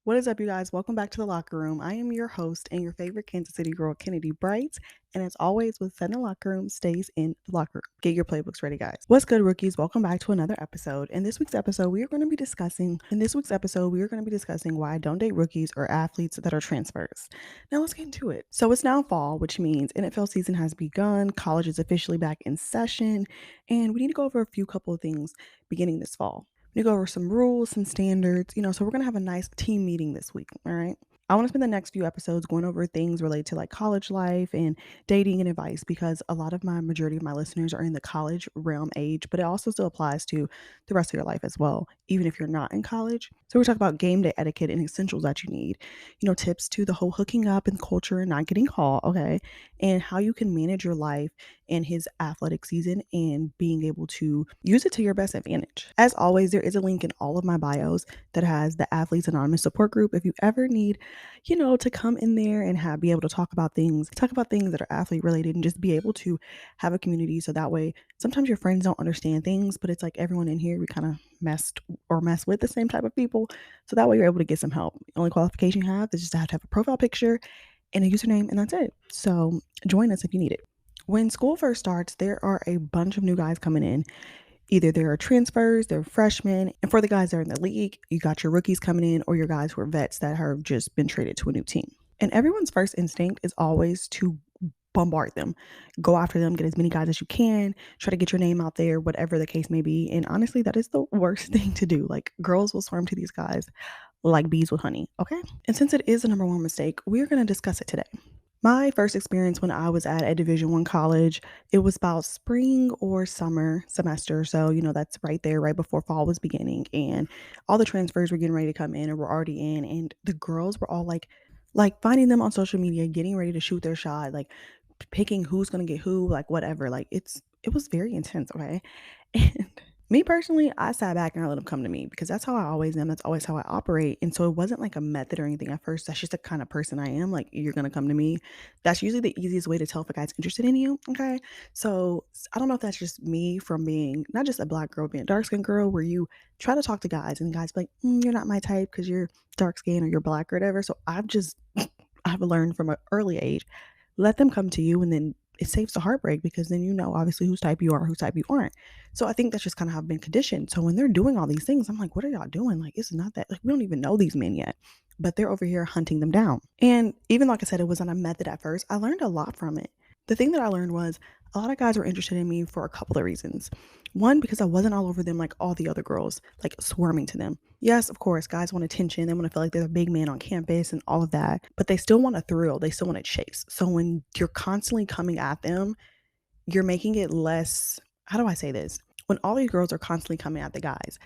What is up, you guys? Welcome back to the locker room. I am your host and your favorite Kansas City girl, Kennedy Bright. And as always, what's said in the locker room stays in the locker room. Get your playbooks ready, guys. What's good, rookies? Welcome back to another episode. In this week's episode, we are going to be discussing why I don't date rookies or athletes that are transfers. Now let's get into it. So it's now fall, which means NFL season has begun, college is officially back in session, and we need to go over a few couple of things beginning this fall. We go over some rules, some standards, so we're going to have a nice team meeting this week. All right. I want to spend the next few episodes going over things related to like college life and dating and advice because a lot of majority of my listeners are in the college realm age, but it also still applies to the rest of your life as well, even if you're not in college. So we're talking about game day etiquette and essentials that you need, tips to the whole hooking up and culture and not getting caught, okay, and how you can manage your life and his athletic season and being able to use it to your best advantage. As always, there is a link in all of my bios that has the Athletes Anonymous support group. If you ever need, to come in there and be able to talk about things that are athlete related and just be able to have a community. So that way, sometimes your friends don't understand things, but it's like everyone in here, we kind of mess with the same type of people. So that way you're able to get some help. The only qualification you have is just to have a profile picture and a username, and that's it. So join us if you need it. When school first starts, there are a bunch of new guys coming in. Either there are transfers, they're freshmen, and for the guys that are in the league, you got your rookies coming in or your guys who are vets that have just been traded to a new team. And everyone's first instinct is always to bombard them, go after them, get as many guys as you can, try to get your name out there, whatever the case may be. And honestly, that is the worst thing to do. Like, girls will swarm to these guys like bees with honey, okay? And since it is the number one mistake, we're going to discuss it today. My first experience when I was at a Division I college, it was about spring or summer semester. So, that's right there, right before fall was beginning. And all the transfers were getting ready to come in or were already in. And the girls were all like finding them on social media, getting ready to shoot their shot, like picking who's gonna get who, like whatever. Like it was very intense, okay? And me personally, I sat back and I let them come to me because that's how I always am. That's always how I operate. And so it wasn't like a method or anything at first. That's just the kind of person I am. Like, you're going to come to me. That's usually the easiest way to tell if a guy's interested in you. Okay. So I don't know if that's just me from being not just a black girl, being a dark skinned girl, where you try to talk to guys and the guys be like, you're not my type because you're dark skinned or you're black or whatever. So I've learned from an early age, let them come to you, and then it saves the heartbreak because then obviously whose type you are, whose type you aren't. So I think that's just kind of how I've been conditioned. So when they're doing all these things, I'm like, what are y'all doing? Like, it's not that, like, we don't even know these men yet, but they're over here hunting them down. And even like I said, it was on a method at first. I learned a lot from it. The thing that I learned was a lot of guys were interested in me for a couple of reasons. One, because I wasn't all over them like all the other girls, like swarming to them. Yes, of course, guys want attention. They want to feel like they're the big man on campus and all of that, but they still want a thrill. They still want to chase. So when you're constantly coming at them, you're making it less, how do I say this? When all these girls are constantly coming at the guys,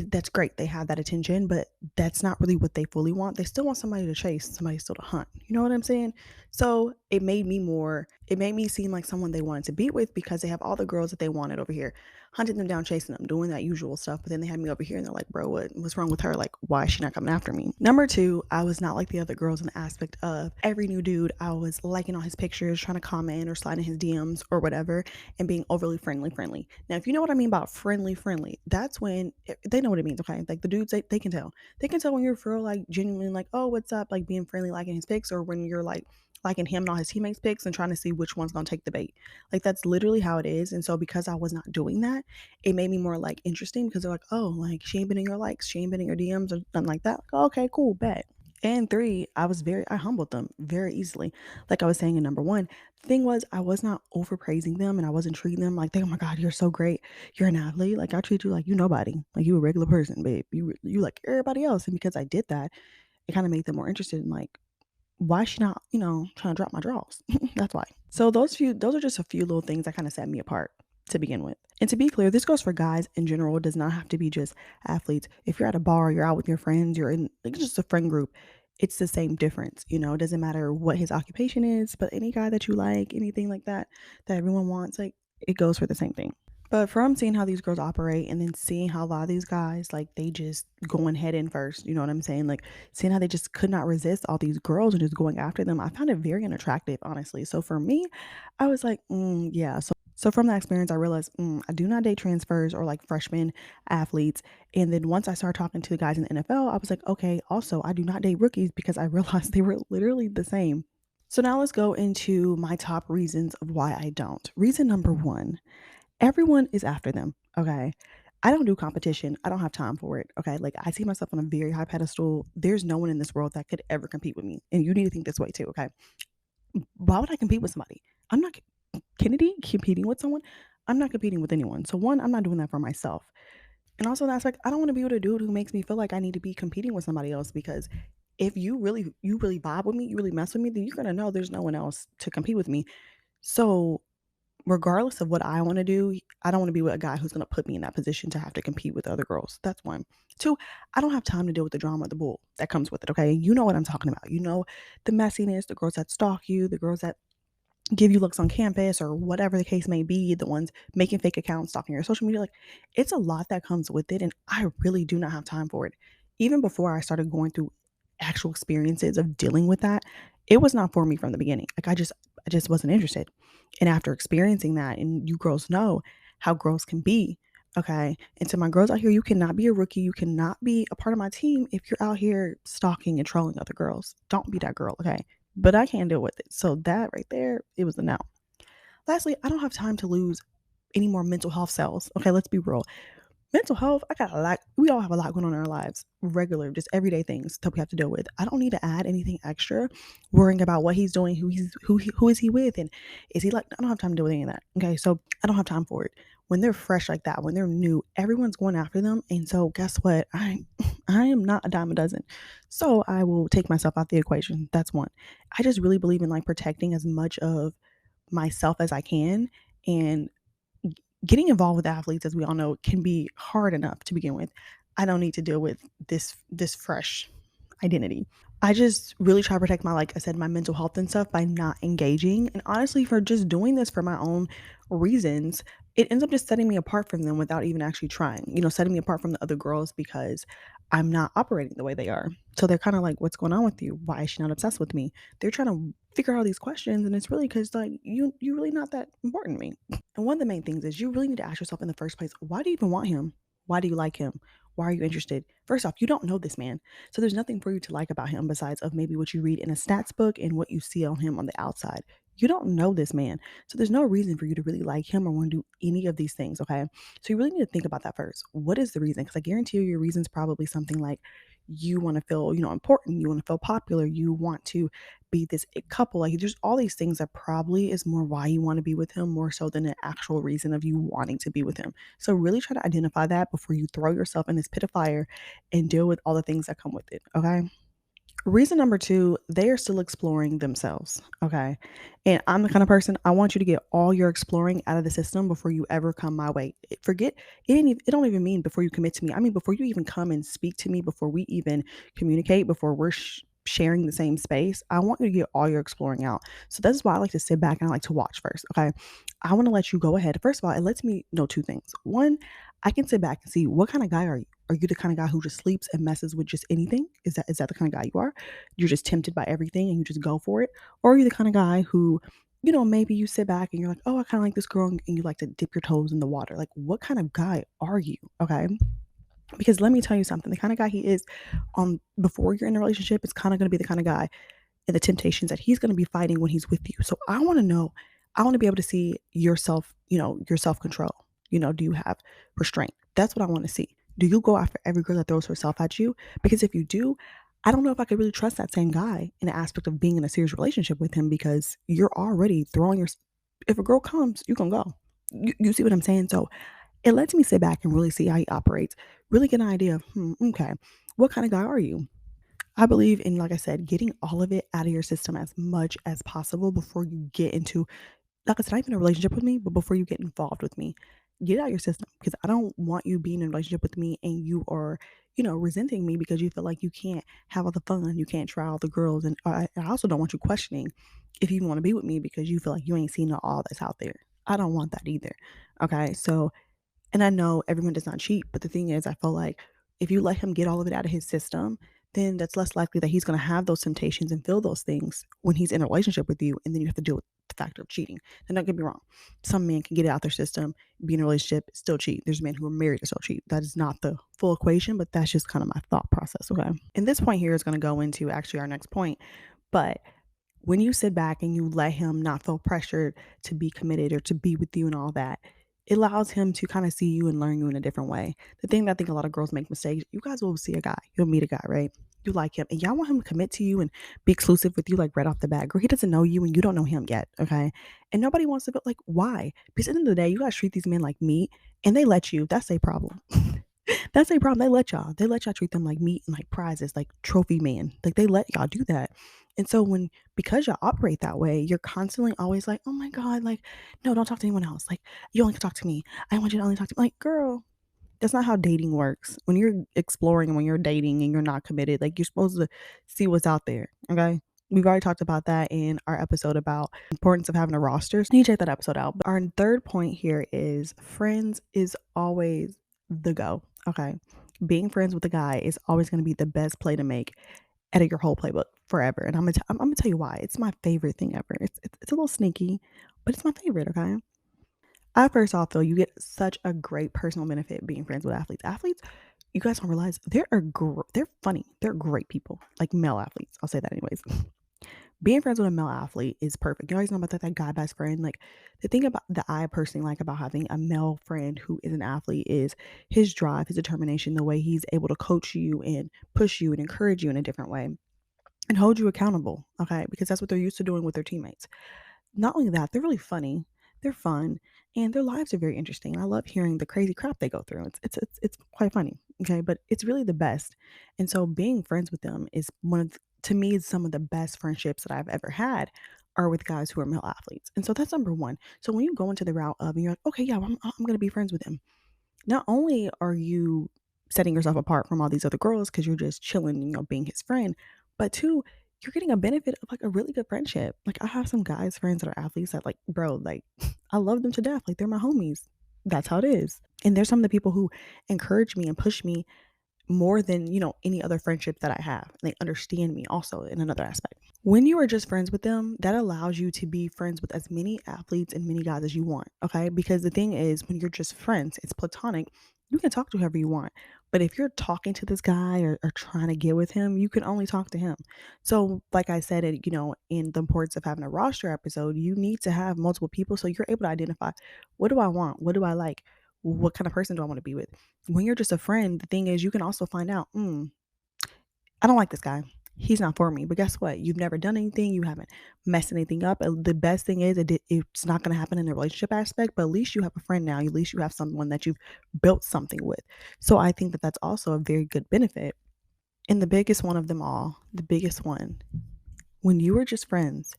that's great. They have that attention, but that's not really what they fully want. They still want somebody to chase, somebody still to hunt. You know what I'm saying? So it made me seem like someone they wanted to be with because they have all the girls that they wanted over here, hunting them down, chasing them, doing that usual stuff. But then they had me over here and they're like, bro, what's wrong with her? Like, why is she not coming after me? Number two, I was not like the other girls in the aspect of every new dude I was liking all his pictures, trying to comment or slide in his DMs or whatever, and being overly friendly. Now, if you know what I mean about friendly, that's when they know what it means, okay? Like the dudes, they can tell. They can tell when you're for real, like genuinely like, oh, what's up? Like being friendly, liking his pics, or when you're like liking him and all his teammates' pics and trying to see which one's gonna take the bait. Like that's literally how it is. And so because I was not doing that, it made me more like interesting because they're like, oh, like she ain't been in your likes, she ain't been in your DMs or something like that. Like, oh, okay, cool, bet. And three, I humbled them very easily. Like I was saying in number one, the thing was I was not overpraising them and I wasn't treating them like, oh my God, you're so great. You're an athlete. Like I treat you like you nobody. Like you a regular person, babe. You like everybody else. And because I did that, it kind of made them more interested in like, why is she not, trying to drop my draws? That's why. So those are just a few little things that kind of set me apart to begin with. And to be clear, this goes for guys in general. It does not have to be just athletes. If you're at a bar, you're out with your friends, you're in like just a friend group, it's the same difference. It doesn't matter what his occupation is, but any guy that you like, anything like that, that everyone wants, like it goes for the same thing. But from seeing how these girls operate and then seeing how a lot of these guys, like they just going head in first, you know what I'm saying? Like seeing how they just could not resist all these girls and just going after them, I found it very unattractive, honestly. So for me, I was like, yeah. So from that experience, I realized I do not date transfers or like freshman athletes. And then once I started talking to the guys in the NFL, I was like, okay, also, I do not date rookies because I realized they were literally the same. So now let's go into my top reasons of why I don't. Reason number one, everyone is after them. Okay. I don't do competition. I don't have time for it. Okay. Like I see myself on a very high pedestal. There's no one in this world that could ever compete with me. And you need to think this way too. Okay. Why would I compete with somebody? I'm not Kennedy competing with someone. I'm not competing with anyone. So one, I'm not doing that for myself. And also that's like I don't want to be with a dude who makes me feel like I need to be competing with somebody else because if you really vibe with me, you really mess with me, then you're gonna know there's no one else to compete with me. So regardless of what I want to do, I don't want to be with a guy who's going to put me in that position to have to compete with other girls. That's one. Two, I don't have time to deal with the drama of the bull that comes with it. Okay. You know what I'm talking about. You know, the messiness, the girls that stalk you, the girls that give you looks on campus or whatever the case may be, the ones making fake accounts, stalking your social media. Like it's a lot that comes with it. And I really do not have time for it. Even before I started going through actual experiences of dealing with that, it was not for me from the beginning. Like I just wasn't interested. And after experiencing that, and you girls know how girls can be. Okay. And to my girls out here, you cannot be a rookie. You cannot be a part of my team if you're out here stalking and trolling other girls. Don't be that girl. Okay. But I can't deal with it. So that right there, it was a no. Lastly, I don't have time to lose any more mental health cells. Okay, let's be real. Mental health, I got a lot. We all have a lot going on in our lives, regular, just everyday things that we have to deal with. I don't need to add anything extra, worrying about what he's doing, who is he with, and is he like? I don't have time to deal with any of that. Okay, so I don't have time for it. When they're fresh like that, when they're new, everyone's going after them, and so guess what? I am not a dime a dozen, so I will take myself out the equation. That's one. I just really believe in like protecting as much of myself as I can, and getting involved with athletes, as we all know, can be hard enough to begin with. I don't need to deal with this fresh identity. I just really try to protect my, like I said, my mental health and stuff by not engaging. And honestly, for just doing this for my own reasons, it ends up just setting me apart from them without even actually trying, setting me apart from the other girls because I'm not operating the way they are. So they're kind of like, what's going on with you? Why is she not obsessed with me? They're trying to figure out these questions. And it's really because like you really not that important to me. And one of the main things is you really need to ask yourself in the first place, why do you even want him? Why do you like him? Why are you interested? First off, you don't know this man. So there's nothing for you to like about him besides of maybe what you read in a stats book and what you see on him on the outside. You don't know this man. So there's no reason for you to really like him or want to do any of these things, okay? So you really need to think about that first. What is the reason? Because I guarantee you your reason is probably something like you want to feel, important, you want to feel popular, you want to be this couple. Like there's all these things that probably is more why you want to be with him more so than an actual reason of you wanting to be with him. So really try to identify that before you throw yourself in this pit of fire and deal with all the things that come with it. Okay. Reason number two, they are still exploring themselves. Okay. And I'm the kind of person I want you to get all your exploring out of the system before you ever come my way. Forget it don't even mean before you commit to me. I mean, before you even come and speak to me, before we even communicate, before we're sharing the same space, I want you to get all your exploring out. So that's why I like to sit back and I like to watch first. Okay. I want to let you go ahead. First of all, it lets me know two things. One, I can sit back and see what kind of guy are you? Are you the kind of guy who just sleeps and messes with just anything? Is that the kind of guy you are? You're just tempted by everything and you just go for it? Or are you the kind of guy who, maybe you sit back and you're like, oh, I kind of like this girl and you like to dip your toes in the water. Like, what kind of guy are you? Okay. Because let me tell you something, the kind of guy he is before you're in a relationship is kind of going to be the kind of guy and the temptations that he's going to be fighting when he's with you. So I want to know, I want to be able to see yourself, your self control. Do you have restraint? That's what I want to see. Do you go after every girl that throws herself at you? Because if you do, I don't know if I could really trust that same guy in the aspect of being in a serious relationship with him because you're already throwing your. If a girl comes, you can go. You see what I'm saying? So it lets me sit back and really see how he operates, really get an idea of, okay, what kind of guy are you? I believe in, like I said, getting all of it out of your system as much as possible before you get into, like I said, not even a relationship with me, but before you get involved with me. Get it out of your system because I don't want you being in a relationship with me and you are, resenting me because you feel like you can't have all the fun, you can't try all the girls. And I also don't want you questioning if you want to be with me because you feel like you ain't seen all that's out there. I don't want that either. Okay. So, and I know everyone does not cheat, but the thing is, I feel like if you let him get all of it out of his system, then that's less likely that he's going to have those temptations and feel those things when he's in a relationship with you. And then you have to deal with the factor of cheating. And don't get me wrong, some men can get it out their system, be in a relationship, still cheat. There's men who are married and still cheat. That is not the full equation, but that's just kind of my thought process. Okay. And this point here is going to go into actually our next point. But when you sit back and you let him not feel pressured to be committed or to be with you and all that, it allows him to kind of see you and learn you in a different way. The thing that I think a lot of girls make mistakes, you guys will see a guy, you'll meet a guy, right? You like him and y'all want him to commit to you and be exclusive with you like right off the bat. Girl, he doesn't know you and you don't know him yet, okay? And nobody wants to feel like, why? Because at the end of the day, you guys treat these men like meat and they let you. That's a problem. That's a problem. They let y'all. They let y'all treat them like meat and like prizes, like trophy man. Like they let y'all do that. And so because y'all operate that way, you're constantly always like, oh my God, like, no, don't talk to anyone else. Like, you only can talk to me. I want you to only talk to me. Like, girl, that's not how dating works. When you're exploring and when you're dating and you're not committed, like you're supposed to see what's out there. Okay. We've already talked about that in our episode about importance of having a roster. So you check that episode out. But our third point here is friends is always the go. Okay. Being friends with a guy is always going to be the best play to make out of your whole playbook forever. And I'm gonna tell you why. It's my favorite thing ever. It's a little sneaky, but it's my favorite. Okay. I first off, though, you get such a great personal benefit being friends with athletes. Athletes, you guys don't realize they're funny. They're great people, like male athletes. I'll say that anyways. Being friends with a male athlete is perfect. You always know about that guy best friend. Like the thing about that I personally like about having a male friend who is an athlete is his drive, his determination, the way he's able to coach you and push you and encourage you in a different way and hold you accountable. Okay, because that's what they're used to doing with their teammates. Not only that, they're really funny, they're fun, and their lives are very interesting. I love hearing the crazy crap they go through. It's quite funny, okay? But it's really the best. And so being friends with them is to me, is some of the best friendships that I've ever had are with guys who are male athletes. And so that's number one. So when you go into the route of and you're like, okay, yeah, I'm going to be friends with him. Not only are you setting yourself apart from all these other girls because you're just chilling, being his friend, but two, you're getting a benefit of like a really good friendship. Like I have some guys friends that are athletes that like, bro, like I love them to death. Like they're my homies. That's how it is. And there's some of the people who encourage me and push me more than, any other friendship that I have. They understand me also in another aspect. When you are just friends with them, that allows you to be friends with as many athletes and many guys as you want. Okay. Because the thing is, when you're just friends, it's platonic. You can talk to whoever you want. But if you're talking to this guy or trying to get with him, you can only talk to him. So, like I said, in the importance of having a roster episode, you need to have multiple people so you're able to identify what do I want? What do I like? What kind of person do I want to be with? When you're just a friend, the thing is, you can also find out, I don't like this guy. He's not for me. But guess what? You've never done anything. You haven't messed anything up. The best thing is, it's not going to happen in the relationship aspect, but at least you have a friend now. At least you have someone that you've built something with. So I think that that's also a very good benefit. And the biggest one of them all, the biggest one, when you are just friends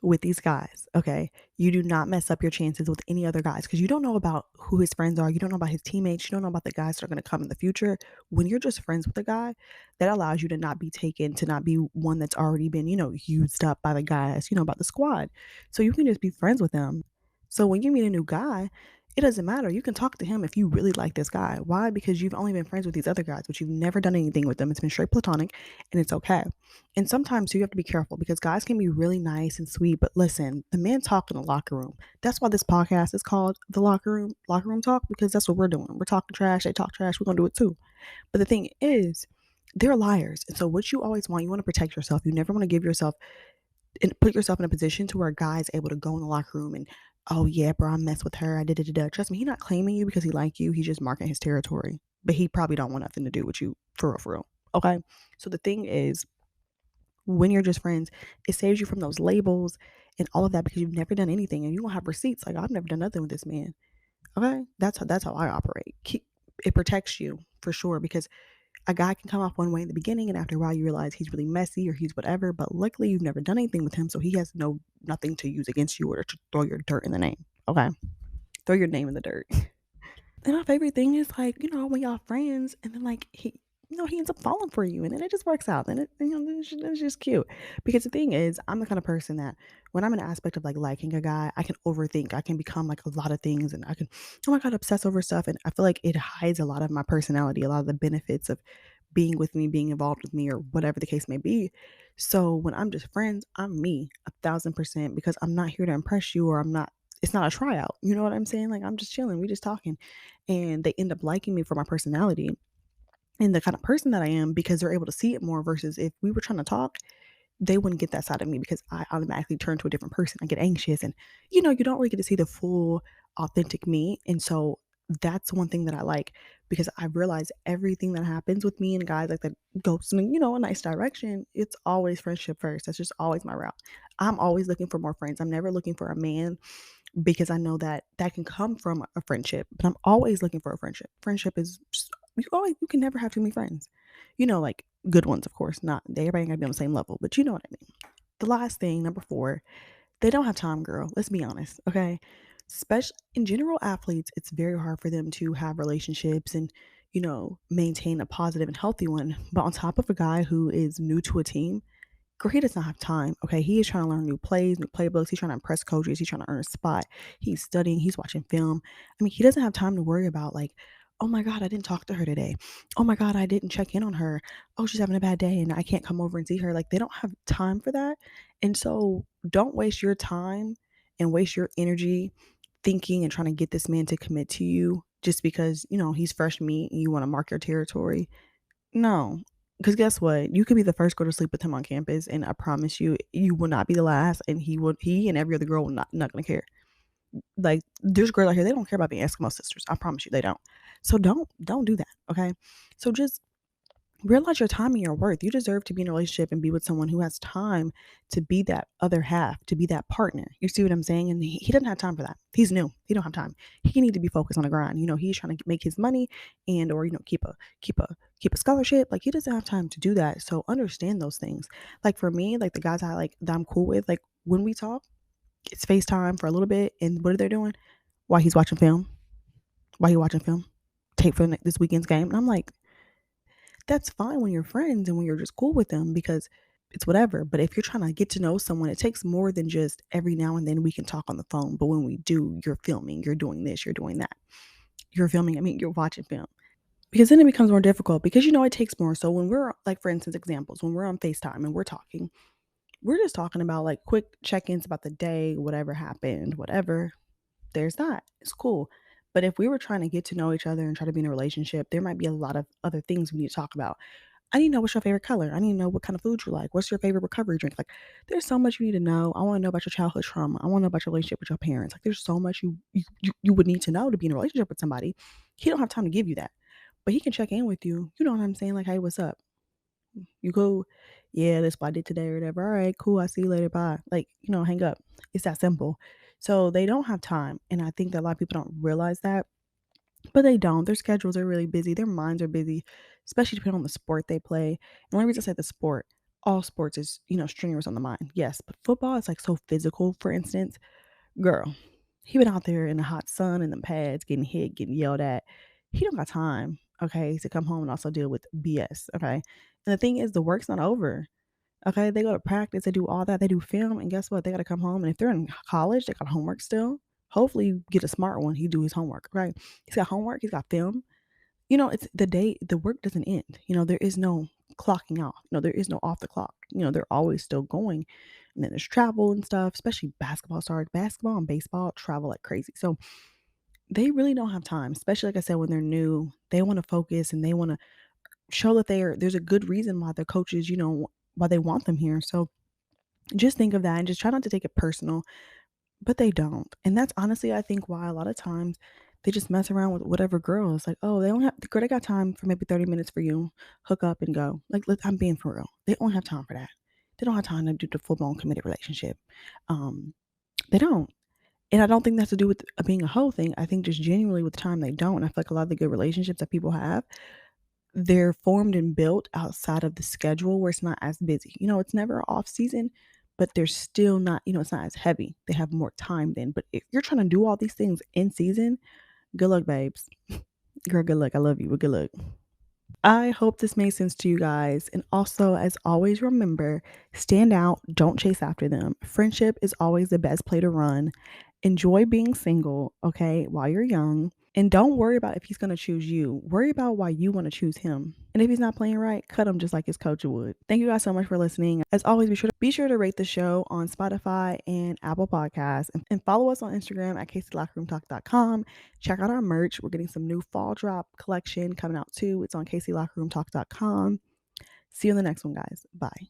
with these guys, okay, you do not mess up your chances with any other guys because you don't know about who his friends are. You don't know about his teammates. You don't know about the guys that are going to come in the future. When you're just friends with a guy, that allows you to not be taken, to not be one that's already been, used up by the guys, about the squad. So you can just be friends with them. So when you meet a new guy, it doesn't matter. You can talk to him if you really like this guy. Why? Because you've only been friends with these other guys, but you've never done anything with them. It's been straight platonic and it's okay. And sometimes you have to be careful because guys can be really nice and sweet, but listen, the men talk in the locker room. That's why this podcast is called the locker room talk, because that's what we're doing. We're talking trash. They talk trash. We're going to do it too. But the thing is, they're liars. And so what you always want, you want to protect yourself. You never want to give yourself and put yourself in a position to where a guy is able to go in the locker room and, oh yeah, bro, I messed with her. I did it. Trust me, he's not claiming you because he like you. He's just marking his territory. But he probably don't want nothing to do with you for real, for real. Okay. So the thing is, when you're just friends, it saves you from those labels and all of that because you've never done anything and you don't have receipts. Like I've never done nothing with this man. Okay. That's how I operate. It protects you for sure because a guy can come off one way in the beginning and after a while you realize he's really messy or he's whatever, but luckily you've never done anything with him, so he has nothing to use against you or to throw your dirt in the name. Okay. Throw your name in the dirt. And my favorite thing is like, when y'all friends and then like he ends up falling for you and then it just works out. And it's just cute. Because the thing is, I'm the kind of person that when I'm in an aspect of like liking a guy, I can overthink. I can become like a lot of things and I can, oh my God, obsess over stuff. And I feel like it hides a lot of my personality, a lot of the benefits of being with me, being involved with me, or whatever the case may be. So when I'm just friends, I'm me 1,000% because I'm not here to impress you, or it's not a tryout. You know what I'm saying? Like, I'm just chilling, we just talking. And they end up liking me for my personality and the kind of person that I am because they're able to see it more versus if we were trying to talk, they wouldn't get that side of me because I automatically turn to a different person. I get anxious and you don't really get to see the full authentic me. And so that's one thing that I like because I realize everything that happens with me and guys like that goes in, a nice direction. It's always friendship first. That's just always my route. I'm always looking for more friends. I'm never looking for a man because I know that that can come from a friendship, but I'm always looking for a friendship. Friendship is just, you can never have too many friends. Like good ones, of course, not everybody ain't gonna be on the same level, but you know what I mean. The last thing, number 4, they don't have time, girl. Let's be honest, okay? Especially in general, athletes, it's very hard for them to have relationships and, maintain a positive and healthy one. But on top of a guy who is new to a team, girl, he does not have time. Okay. He is trying to learn new plays, new playbooks. He's trying to impress coaches. He's trying to earn a spot. He's studying. He's watching film. I mean, he doesn't have time to worry about, like, oh my God, I didn't talk to her today. Oh my God, I didn't check in on her. Oh, she's having a bad day and I can't come over and see her. Like, they don't have time for that. And so don't waste your time and waste your energy thinking and trying to get this man to commit to you just because, he's fresh meat and you want to mark your territory. No, because guess what? You could be the first girl to sleep with him on campus, and I promise you, you will not be the last. And he and every other girl will not gonna care. Like, there's girls out here, they don't care about being Eskimo sisters. I promise you, they don't. So don't do that. Okay. So just realize your time and your worth. You deserve to be in a relationship and be with someone who has time to be that other half, to be that partner. You see what I'm saying? And he doesn't have time for that. He's new. He don't have time. He need to be focused on the grind. He's trying to make his money and or keep a scholarship. Like, he doesn't have time to do that. So understand those things. Like, for me, like the guys I like that I'm cool with, like when we talk, it's FaceTime for a little bit. And what are they doing? While he's watching film. While he watching film. Tape for this weekend's game. And I'm like, that's fine when you're friends and when you're just cool with them because it's whatever. But if you're trying to get to know someone, it takes more than just every now and then we can talk on the phone. But when we do, you're filming, you're doing this, you're doing that. You're filming, I mean, you're watching film. Because then it becomes more difficult because it takes more. So when we're like, for instance, examples, when we're on FaceTime and we're talking, we're just talking about like quick check-ins about the day, whatever happened, whatever. There's that. It's cool. But if we were trying to get to know each other and try to be in a relationship, there might be a lot of other things we need to talk about. I need to know what's your favorite color. I need to know what kind of food you like. What's your favorite recovery drink? Like, there's so much you need to know. I want to know about your childhood trauma. I want to know about your relationship with your parents. Like, there's so much you would need to know to be in a relationship with somebody. He don't have time to give you that, but he can check in with you. You know what I'm saying? Like, hey, what's up? You go, yeah, that's what I did today or whatever. All right, cool. I see you later. Bye. Like, hang up. It's that simple. So they don't have time, and I think that a lot of people don't realize that, but they don't. Their schedules are really busy. Their minds are busy, especially depending on the sport they play. And the only reason I say the sport, all sports is, strenuous on the mind. Yes, but football is like so physical, for instance. Girl, he been out there in the hot sun in the pads, getting hit, getting yelled at. He don't got time, okay, to come home and also deal with BS, okay? And the thing is, the work's not over. Okay, they go to practice, they do all that, they do film, and guess what? They gotta come home, and if they're in college, they got homework still. Hopefully, you get a smart one. He do his homework, right? He's got homework. He's got film. It's the day. The work doesn't end. There is no clocking off. There is no off the clock. They're always still going. And then there's travel and stuff. Especially basketball stars. Basketball and baseball travel like crazy. So they really don't have time. Especially like I said, when they're new, they want to focus and they want to show that there's a good reason why their coaches, why they want them here. So just think of that and just try not to take it personal, but they don't. And that's honestly, I think, why a lot of times they just mess around with whatever girl. It's like, oh, they don't have the girl, they got time for maybe 30 minutes for you, hook up and go. Like, I'm being for real. They don't have time for that. They don't have time to do the full blown committed relationship. Um, they don't. And I don't think that's to do with being a whole thing. I think just genuinely with time they don't. And I feel like a lot of the good relationships that people have, they're formed and built outside of the schedule where it's not as busy. It's never off season, but they're still not, it's not as heavy. They have more time then. But if you're trying to do all these things in season, good luck, babes. Girl, good luck. I love you, but good luck. I hope this made sense to you guys. And also, as always, remember, stand out, don't chase after them. Friendship is always the best play to run. Enjoy being single, okay, while you're young. And don't worry about if he's going to choose you. Worry about why you want to choose him. And if he's not playing right, cut him just like his coach would. Thank you guys so much for listening. As always, be sure to rate the show on Spotify and Apple Podcasts, and follow us on Instagram at CaseyLockerRoomTalk.com. Check out our merch. We're getting some new fall drop collection coming out too. It's on CaseyLockerRoomTalk.com. See you in the next one, guys. Bye.